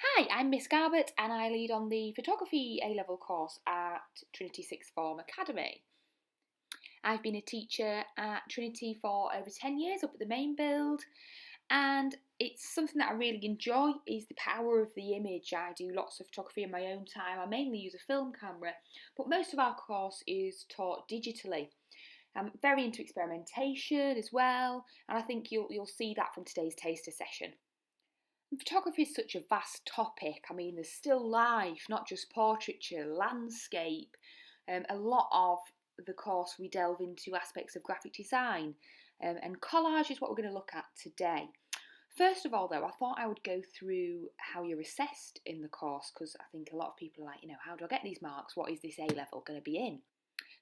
Hi, I'm Miss Garbett and I lead on the photography A-level course at Trinity Sixth Form Academy. I've been a teacher at Trinity for over 10 years up at the main build, and it's something that I really enjoy is the power of the image. I do lots of photography in my own time. I mainly use a film camera, but most of our course is taught digitally. I'm very into experimentation as well, and I think you'll see that from today's taster session. Photography is such a vast topic. I mean, there's still life, not just portraiture, landscape. A lot of the course we delve into aspects of graphic design, and collage is what we're going to look at today. First of all, though, I thought I would go through how you're assessed in the course because I think a lot of people are like, how do I get these marks? What is this A level going to be in?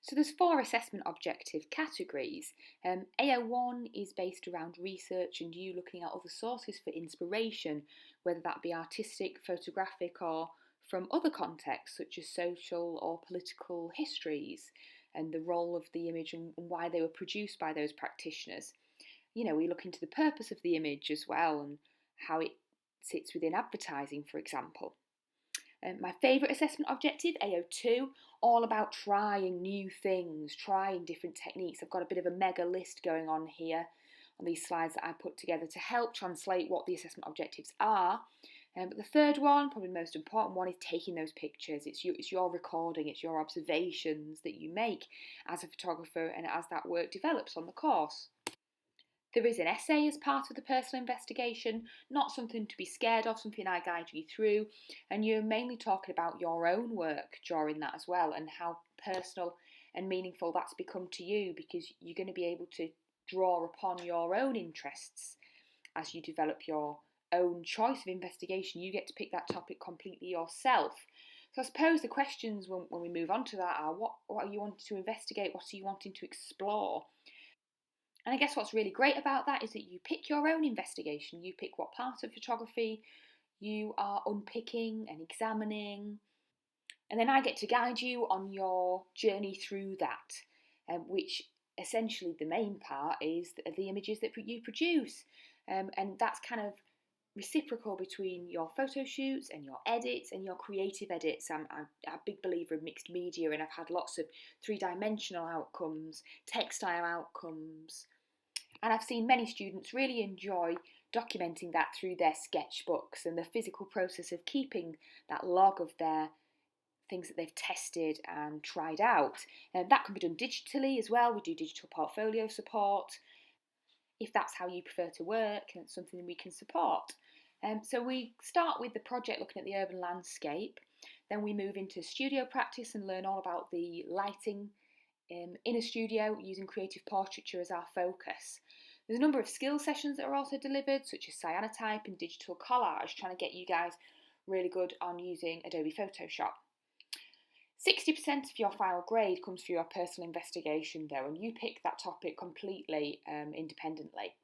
So there's 4 assessment objective categories. AO1 is based around research and you looking at other sources for inspiration, whether that be artistic, photographic, or from other contexts such as social or political histories, and the role of the image and why they were produced by those practitioners. We look into the purpose of the image as well and how it sits within advertising, for example. My favourite assessment objective, AO2, all about trying new things, trying different techniques. I've got a bit of a mega list going on here on these slides that I put together to help translate what the assessment objectives are. But the third one, probably the most important one, is taking those pictures. It's your recording, it's your observations that you make as a photographer and as that work develops on the course. There is an essay as part of the personal investigation, not something to be scared of, something I guide you through. And you're mainly talking about your own work during that as well and how personal and meaningful that's become to you because you're going to be able to draw upon your own interests as you develop your own choice of investigation. You get to pick that topic completely yourself. So I suppose the questions when we move on to that are what are you wanting to investigate? What are you wanting to explore? And I guess what's really great about that is that you pick your own investigation. You pick what part of photography you are unpicking and examining. And then I get to guide you on your journey through that, which essentially the main part is the images that you produce. And that's kind of reciprocal between your photo shoots and your edits and your creative edits. I'm a big believer in mixed media and I've had lots of 3-dimensional outcomes, textile outcomes, and I've seen many students really enjoy documenting that through their sketchbooks and the physical process of keeping that log of their things that they've tested and tried out. And that can be done digitally as well. We do digital portfolio support. If that's how you prefer to work, and it's something we can support. So we start with the project looking at the urban landscape. Then we move into studio practice and learn all about the lighting in a studio using creative portraiture as our focus. There's a number of skill sessions that are also delivered, such as cyanotype and digital collage, trying to get you guys really good on using Adobe Photoshop. 60% of your final grade comes through your personal investigation though, and you pick that topic completely independently.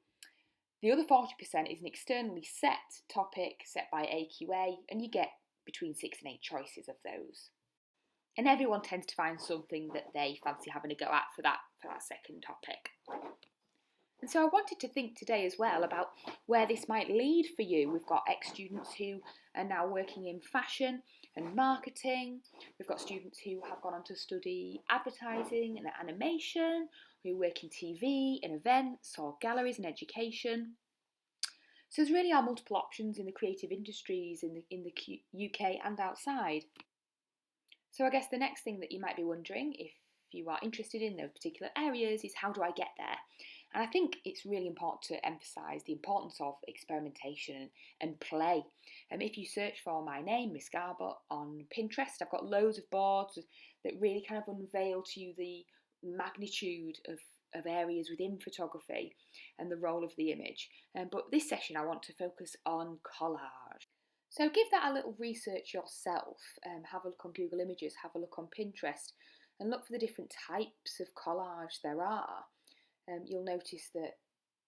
The other 40% is an externally set topic set by AQA, and you get between 6 and 8 choices of those. And everyone tends to find something that they fancy having a go at for that second topic. And so I wanted to think today as well about where this might lead for you. We've got ex-students who are now working in fashion and marketing. We've got students who have gone on to study advertising and animation, who work in TV, in events or galleries and education. So there really are multiple options in the creative industries in the UK and outside. So I guess the next thing that you might be wondering, if you are interested in those particular areas, is how do I get there? And I think it's really important to emphasise the importance of experimentation and play. If you search for my name, Miss Garbett, on Pinterest, I've got loads of boards that really kind of unveil to you the magnitude of areas within photography and the role of the image. But this session I want to focus on collage. So give that a little research yourself. Have a look on Google Images, have a look on Pinterest, and look for the different types of collage there are. You'll notice that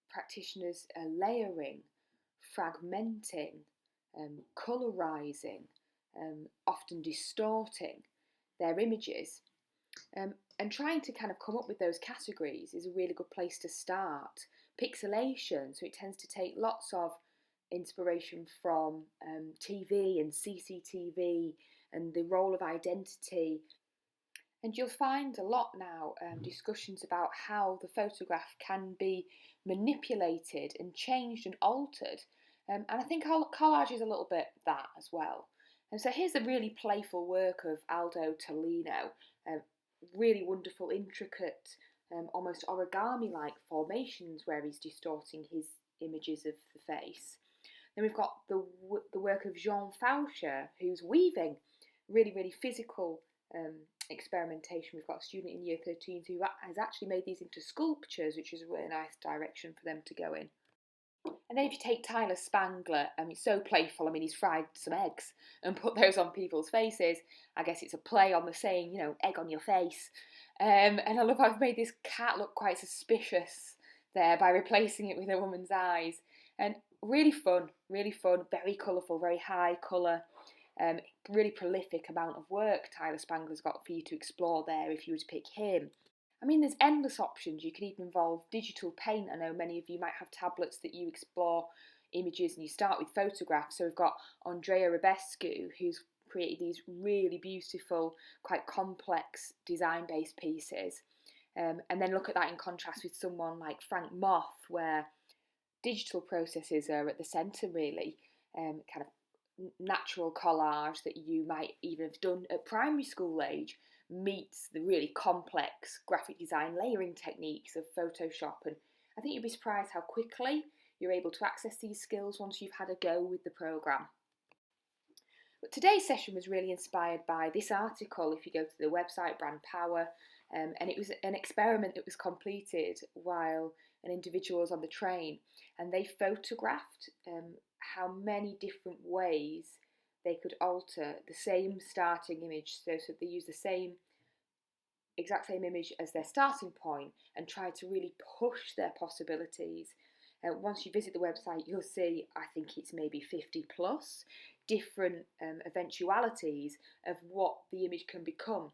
practitioners are layering, fragmenting, colourising, often distorting their images. And trying to kind of come up with those categories is a really good place to start. Pixelation, so it tends to take lots of inspiration from TV and CCTV and the role of identity. And you'll find a lot now discussions about how the photograph can be manipulated and changed and altered. And I think collage is a little bit that as well. And so here's a really playful work of Aldo Tolino, really wonderful, intricate, almost origami-like formations where he's distorting his images of the face. Then we've got the work of Jean Faucher, who's weaving, really, really physical experimentation. We've got a student in year 13 who has actually made these into sculptures, which is a really nice direction for them to go in. And then if you take Tyler Spangler, he's so playful. I mean, he's fried some eggs and put those on people's faces. I guess it's a play on the saying, you know, egg on your face. And I love how I've made this cat look quite suspicious there by replacing it with a woman's eyes. And really fun, very colourful, very high colour. Really prolific amount of work Tyler Spangler's got for you to explore there if you were to pick him. I mean, there's endless options. You can even involve digital paint. I know many of you might have tablets that you explore images and you start with photographs. So we've got Andrea Ribescu, who's created these really beautiful, quite complex design-based pieces. And then look at that in contrast with someone like Frank Moth, where digital processes are at the centre, really. Kind of natural collage that you might even have done at primary school age meets the really complex graphic design layering techniques of Photoshop. And I think you'd be surprised how quickly you're able to access these skills once you've had a go with the programme. But today's session was really inspired by this article, if you go to the website Brand Power, and it was an experiment that was completed while an individual was on the train, and they photographed how many different ways they could alter the same starting image. So they use the exact same image as their starting point and try to really push their possibilities. Once you visit the website, you'll see, I think it's maybe 50 plus different eventualities of what the image can become.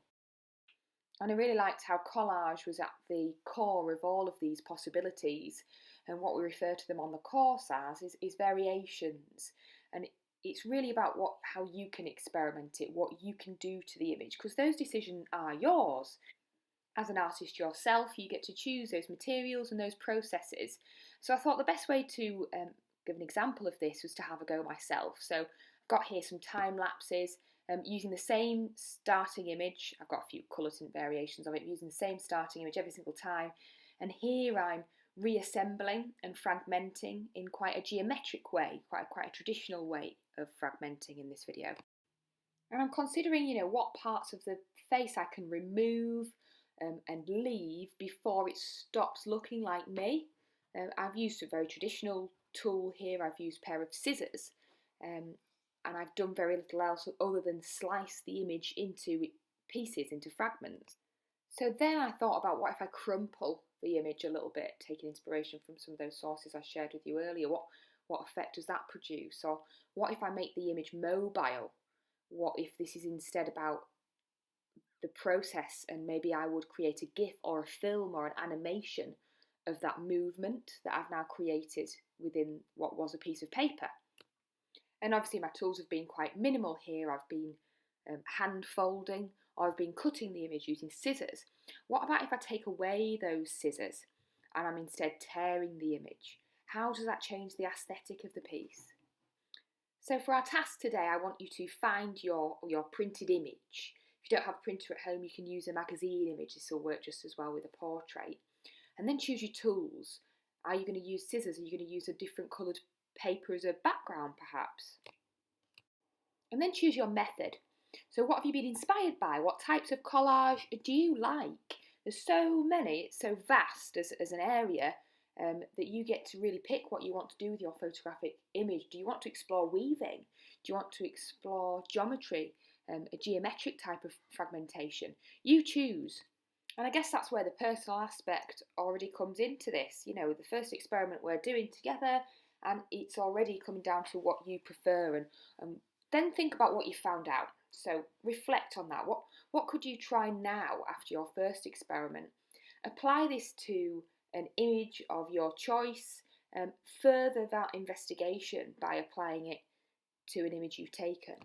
And I really liked how collage was at the core of all of these possibilities, and what we refer to them on the course as is variations. And it's really about how you can experiment it, what you can do to the image, because those decisions are yours. As an artist yourself, you get to choose those materials and those processes. So I thought the best way to give an example of this was to have a go myself. So I've got here some time lapses using the same starting image. I've got a few colour tint variations of it, using the same starting image every single time. And here I'm reassembling and fragmenting in quite a geometric way, quite a traditional way of fragmenting in this video. And I'm considering, what parts of the face I can remove and leave before it stops looking like me. I've used a very traditional tool here. I've used a pair of scissors, and I've done very little else other than slice the image into pieces, into fragments. So then I thought about, what if I crumple the image a little bit, taking inspiration from some of those sources I shared with you earlier. What effect does that produce? Or what if I make the image mobile? What if this is instead about the process, and maybe I would create a GIF or a film or an animation of that movement that I've now created within what was a piece of paper. And obviously my tools have been quite minimal here. I've been hand folding, or I've been cutting the image using scissors. What about if I take away those scissors and I'm instead tearing the image? How does that change the aesthetic of the piece? So for our task today, I want you to find your printed image. If you don't have a printer at home, you can use a magazine image. This will work just as well with a portrait. And then choose your tools. Are you going to use scissors? Are you going to use a different coloured paper as a background, perhaps? And then choose your method. So what have you been inspired by? What types of collage do you like? There's so many, it's so vast as an area that you get to really pick what you want to do with your photographic image. Do you want to explore weaving? Do you want to explore geometry? A geometric type of fragmentation? You choose. And I guess that's where the personal aspect already comes into this. The first experiment we're doing together, and it's already coming down to what you prefer, and then think about what you found out. So reflect on that. What could you try now after your first experiment? Apply this to an image of your choice, further that investigation by applying it to an image you've taken.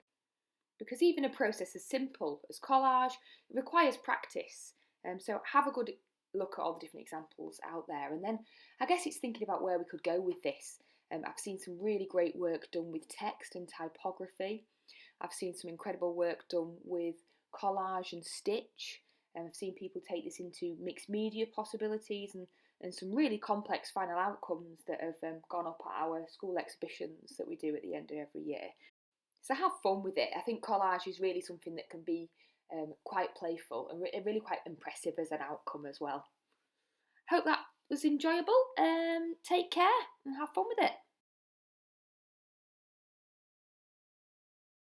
Because even a process as simple as collage requires practice. So have a good look at all the different examples out there. And then I guess it's thinking about where we could go with this. I've seen some really great work done with text and typography. I've seen some incredible work done with collage and stitch. I've seen people take this into mixed media possibilities and some really complex final outcomes that have gone up at our school exhibitions that we do at the end of every year. So have fun with it. I think collage is really something that can be quite playful and really quite impressive as an outcome as well. Hope that was enjoyable. Take care and have fun with it.